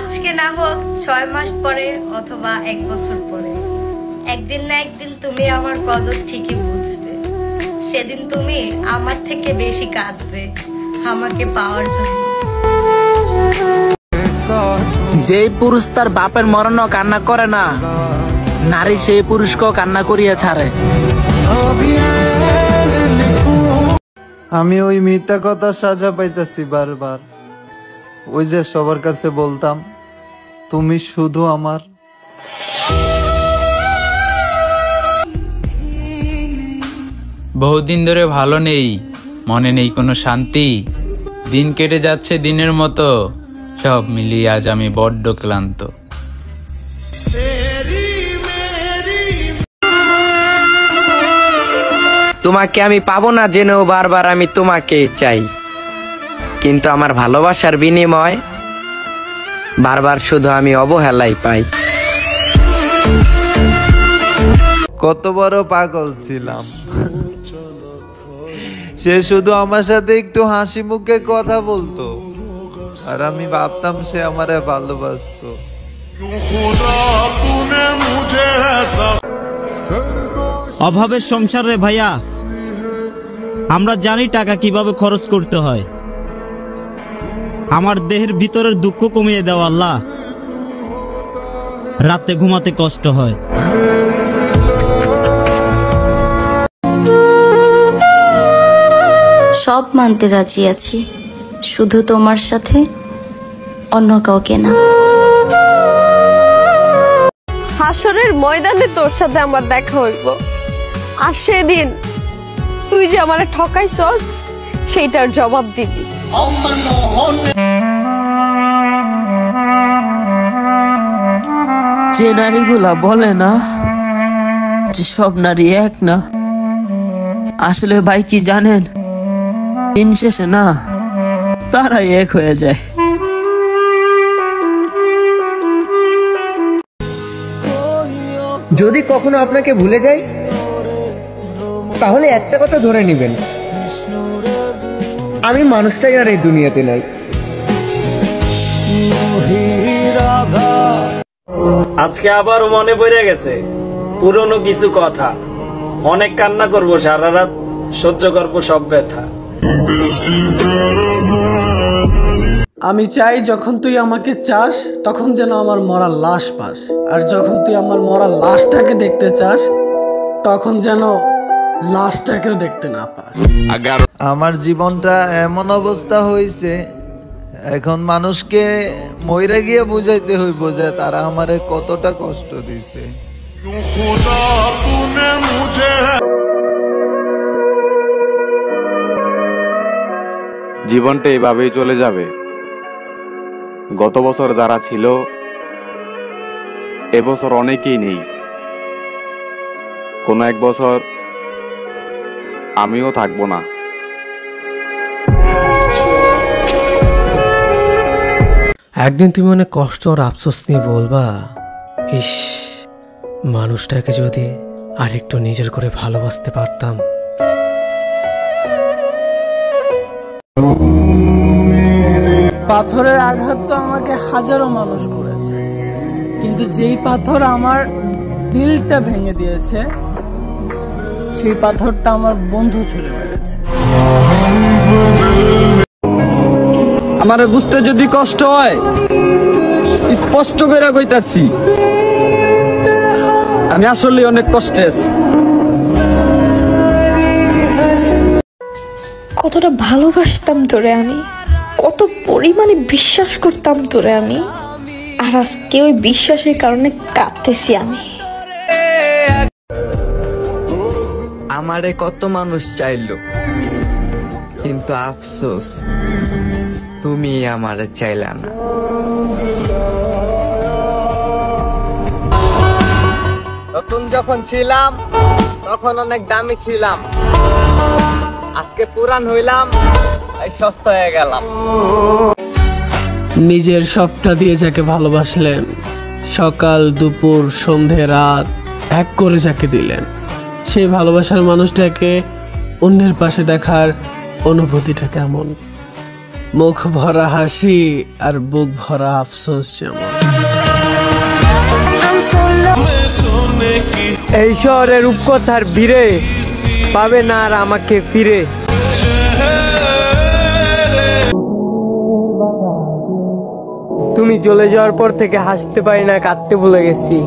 আজকে না হোক 6 মাস পরে অথবা 1 বছর পরে, একদিন না একদিন তুমি আমার কদর ঠিকই বুঝবে। সেদিন তুমি আমার থেকে বেশি কাঁদবে আমাকে পাওয়ার জন্য। যেই পুরুষ তার বাপের মরণও কান্না করে না, নারী সেই পুরুষকেও কান্না করিয়া ছাড়ে। আমি ওই মিথ্যা কথা সাজা পাইতেছি বারবার। ওই যে সবার কাছে বলতাম তুমি শুধু আমার। বহুদিন ধরে ভালো নেই, মনে নেই কোনো শান্তি, দিন কেটে যাচ্ছে দিনের মতো, সব মিলিয়ে আজ আমি বড্ড ক্লান্ত। তোমাকে আমি পাবো না জেনেও বারবার আমি তোমাকে চাই, কিন্তু আমার ভালোবাসার বিনিময় বারবার শুধু আমি অবহেলাই পাই। কত বড় পাগল ছিলাম, সে শুধু আমার সাথে একটু হাসি মুখে কথা বলতো, আর আমি ভাবতাম সে আমারে ভালোবাসতো। অভাবের সংসার রে ভাইয়া, আমরা জানি টাকা কিভাবে খরচ করতে হয়। আমার দেহের ভিতরের দুঃখ কমিয়ে দাও আল্লাহ, রাতে ঘুমাতে কষ্ট হয়। সব মানতে রাজি আছি, শুধু তোমার সাথে, অন্য কাউকে না। হাসরের ময়দানে তোর সাথে আমার দেখা হইব, আর সেদিন তুই যে আমারে ঠকাইছস সেইটার জবাব দিবি। যে নারীগুলা বলে না যে সব নারী এক না, আসলে ভাই কি জানেন, দিন শেষে না তারাই এক হয়ে যায়। যদি কখনো আপনাকে ভুলে যাই, তাহলে একটা কথা ধরে নেবেন, আমি মানুষটাই আর এই দুনিয়াতে নাই। আজকে আবারও মনে পড়ে গেছে পুরনো কিছু কথা, অনেক কান্না করবো, সারা রাত সহ্য করবো সব ব্যথা। আমি চাই যখন তুই আমাকে চাস তখন যেন আমার মরা লাশ পাস, আর যখন তুই আমার মরা লাশটাকে দেখতে চাস তখন যেন লাশটাকেও দেখতে না পাস। আমার জীবনটা এমন অবস্থা হয়েছে, এখন মানুষকে মইরা গিয়ে বুঝাইতে হইব যে তারা আমারে কতটা কষ্ট দিছে। জীবনটা এভাবেই চলে যাবে। গত বছর যারা ছিল এবছর অনেকেই নেই। কোনো এক বছর আমিও থাকবো না। একদিন তুমি অনেক কষ্ট আর আফসোস নিয়ে বলবা, ইস, মানুষটাকে যদি আর একটু নিজের করে ভালোবাসতে পারতাম। পাথরের আঘাত তো আমাকে হাজারো মানুষ করেছে, কিন্তু যেই পাথর আমার দিলটা ভেঙে দিয়েছে সেই পাথরটা আমার বন্ধু ছুঁড়ে মেরেছে। আমার বুঝতে যদি কষ্ট হয়, স্পষ্ট করে কইতাছি আমি আসলে অনেক কষ্টে আছি। কতটা ভালোবাসতাম তোরে আমি, কত পরিমাণে বিশ্বাস করতাম তোরে আমি, আর আজকে ওই বিশ্বাসের কারণে কাঁদতেছি আমি। আমারে কত মানুষ চাইলো, কিন্তু আফসোস তুমি আমারে চাইলা না। নতুন যখন ছিলাম তখন অনেক দামি ছিলাম, আজকে পুরান হইলাম তাই সস্তা হয়ে গেলাম। নিজের সবটা দিয়ে যাকে ভালোবাসলেন, সকাল দুপুর সন্ধে রাত এক করে যাকে দিলেন, সেই ভালোবাসার মানুষটাকে অন্যের পাশে দেখার অনুভূতিটা কেমন? মুখ ভরা হাসি আর বুক ভরা আফসোস যেমন। এই শহরের রূপকথার ভিড়ে পাবে না আর আমাকে ফিরে। তুমি চলে যাওয়ার পর থেকে হাসতে পারি না, কাঁদতে ভুলে গেছি।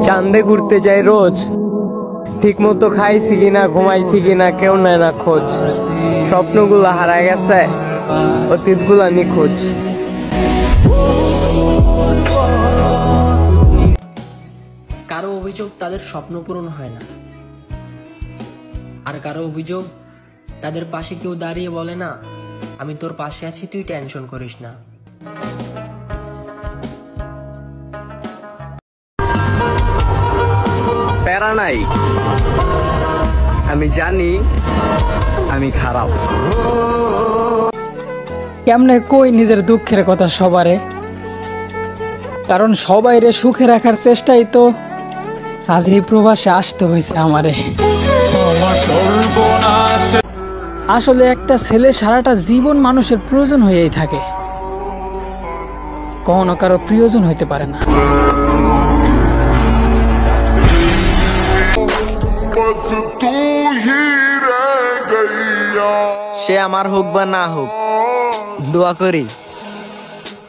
চাঁদে ঘুরতে যাই রোজ, ঠিক মতো খাইছি কিনা ঘুমাইছি কিনা কেউ নেয় না খোঁজ। স্বপ্নগুলো হারায় গেছে, অতীতগুলো নিখোঁজ। কারো অভিযোগ তাদের স্বপ্ন পূরণ হয় না, আর কারো অভিযোগ তাদের পাশে কেউ দাঁড়িয়ে বলে না আমি তোর পাশে আছি, তুই টেনশন করিস না। প্যারা নাই, আমি জানি আমি খারাপ। কেমনে কই নিজের দুঃখের কথা সবারে, কারণ সবাইরে সুখে রাখার চেষ্টাই তো আজ এই প্রবাসে আসতে হয়েছে আমারে। আসলে একটা ছেলে সারাটা জীবন মানুষের প্রয়োজন হয়েই থাকে, কখনো কারো প্রিয়জন হইতে পারে না। সে আমার হোক বা না হোক, দোয়া করি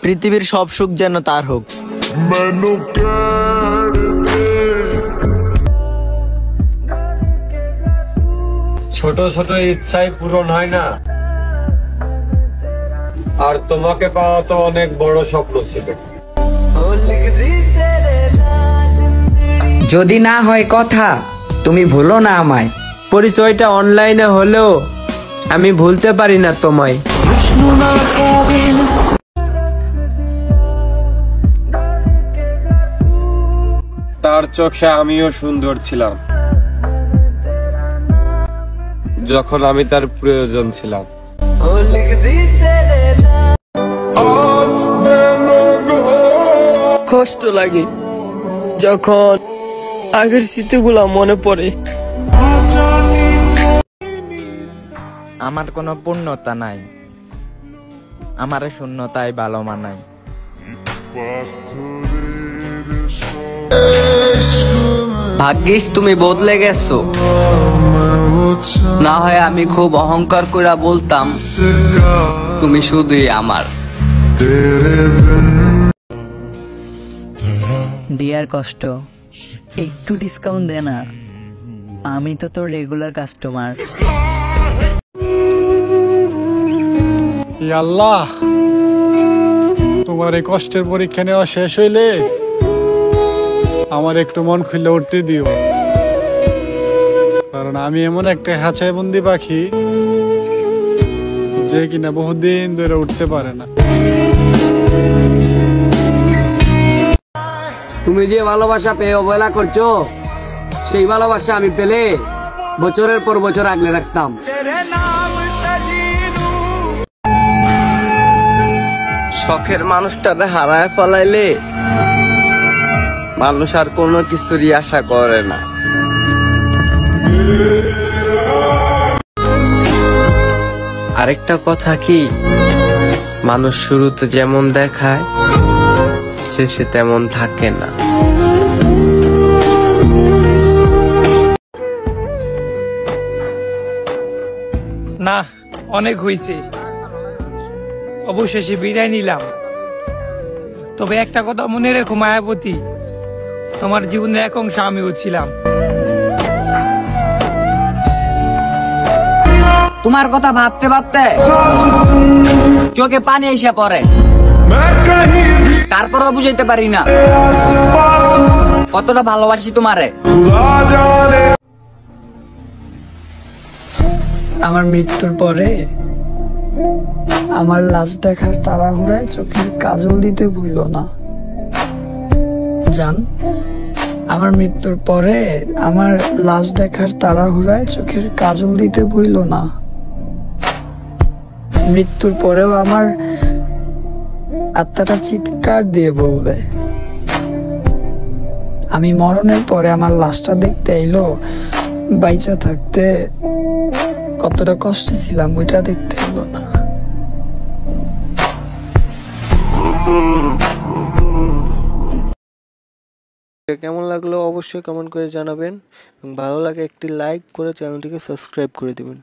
পৃথিবীর সব সুখ যেন তার হোক। ছোট ছোট ইচ্ছাই পূরণ হয় না, আর তোমাকে পাওয়া তো অনেক বড় স্বপ্ন ছিল। যদি না হয় কথা, তুমি ভুলো না আমায়। পরিচয়টা অনলাইনে হলেও আমি ভুলতে পারি না তোমায়। তার চোখে আমিও সুন্দর ছিলাম যখন আমি তার প্রয়োজন ছিলাম। কষ্ট লাগে যখন আগের স্মৃতিগুলা মনে পড়ে। আমার কোনো পূর্ণতা নাই, আমার শূন্যতাই ভালো মানায়। ভাগ্যিস তুমি বদলে গেছো, না হয় আমি খুব অহংকার করে বলতাম তুমি শুধুই আমার। ডিয়ার কষ্ট, একটু ডিসকাউন্ট দে না, আমি তো তোর রেগুলার কাস্টমার। আল্লাহ, তোমার এই কষ্টের পরীক্ষা নেওয়া শেষ হইলে আমার একটু মন খুলে উঠতে দিও, কারণ আমি এমন একটা খাঁচায় বন্দি পাখি যে কিনা বহুদিন ধরে উঠতে পারে না। তুমি যে ভালোবাসা পেয়ে অবহেলা করছো, সেই ভালোবাসা আমি পেলে বছরের পর বছর আগলে রাখতাম। শখের মানুষটারে হারায় ফেলাইলে মানুষ আর কোনো কিছুরই আশা করে না। আরেকটা কথা কি, মানুষ শুরুতে যেমন দেখায় শেষে তেমন থাকে না। না, অনেক হয়েছে, অবশেষে বিদায় নিলাম। তবে একটা কথা মনে রেখো মায়াবতী, তোমার জীবনের এক অংশ আমিও ছিলাম। তোমার কথা ভাবতে ভাবতে চোখে পানি এসে পড়ে, তারপরও বুঝাইতে পারি না কতটা ভালোবাসি তোমারে। আমার মৃত্যুর পরে আমার লাশ দেখার তাড়াহুড়ায় চোখের কাজল দিতে ভুল না জান। আমার মৃত্যুর পরে আমার লাশ দেখার তাড়াহুড়ায় চোখের কাজল দিতে ভুল না। মৃত্যুর পরেও আমার আত্মাটা চিৎকার দিয়ে বলবে, আমি মরণের পরে আমার লাশটা দেখতে এলো, বাইচা থাকতে কতটা কষ্ট ছিলাম ওইটা দেখতে এলো। কেমন লাগলো অবশ্যই কমেন্ট করে জানাবেন এবং ভালো লাগে একটি লাইক করে চ্যানেলটিকে সাবস্ক্রাইব করে দিবেন।